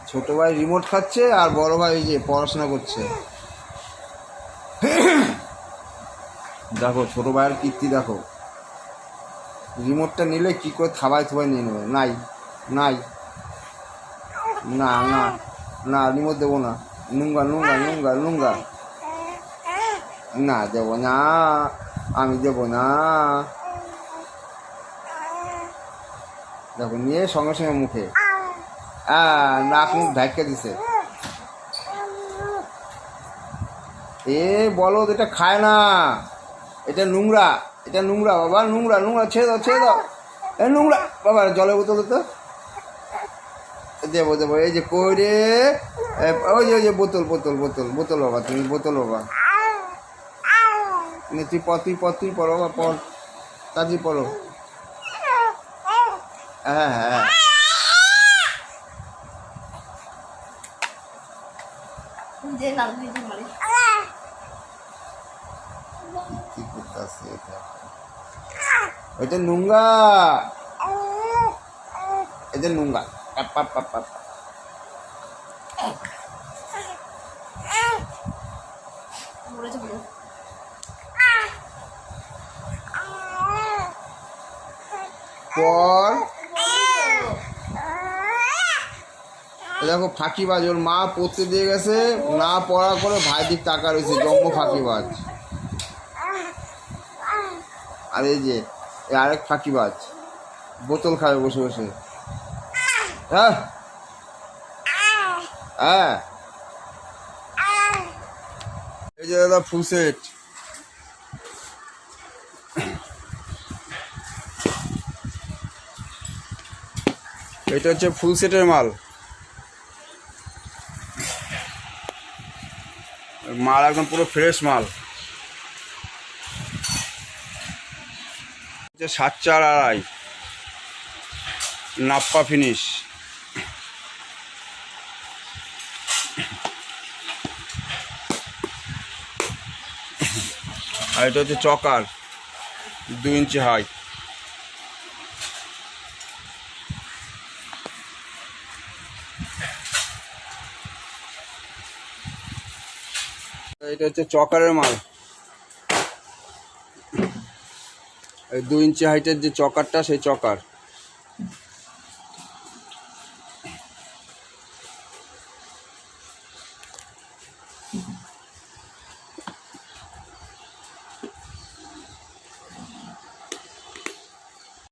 ছোট ভাই রিমোট খাচ্ছে আর বড় ভাই যে পড়াশোনা করছে। দেখো ছোট ভাইয়ের কীর্তি দেখো, রিমোটটা নিলে কি করে থাবায় থাবায় নিয়ে নেবে। নাই নাই, না না না, রিমোট দেবো না। নুঙ্গা নুঙ্গা নুঙ্গা নুঙ্গা, না দেবো না, আমি দেবো না। দেখো নিয়ে সঙ্গে সঙ্গে মুখে নাক মুখ ঢাকা দিছে। এ বলো এটা খায় না, এটা নোংরা, এটা নোংরা বাবা, নোংরা নোংরা, ছেড়ে দাও ছেড়ে দাও। এ নোংরা বাবা, জলের বোতল তো দেবো দেবো। এই যে করে ওই যে বোতল বোতল বোতল বোতল বাবা, তুমি বোতল বাবা, তুই পড়ো বাবা, পড় তাড়াতাড়ি পড়ো। হ্যাঁ হ্যাঁ, কি করতেছে এটা, এটা নোংরা, এটা নোংরা। পর দেখো ফাঁকিবাজ, ওর মা পড়তে দিয়ে গেছে, না পড়া করে ভাই দিক টাকা রয়েছে, জম্ম ফাঁকিবাজ। আর এই যে আরেক ফাঁকিবাজ বোতল খাবে বসে বসে। হ্যাঁ হ্যাঁ, এই যে দাদা ফুল সেট, এটা হচ্ছে ফুল সেটের মাল। মাল একদম পুরো ফ্রেশ মাল, 7/4 নাপ্পা ফিনিশ। আর এটা হচ্ছে চকার 2 ইঞ্চি হাই। এটা হচ্ছে চকারের মাল, এই 2 ইঞ্চি হাইটের যে চকারটা, সেই চকার।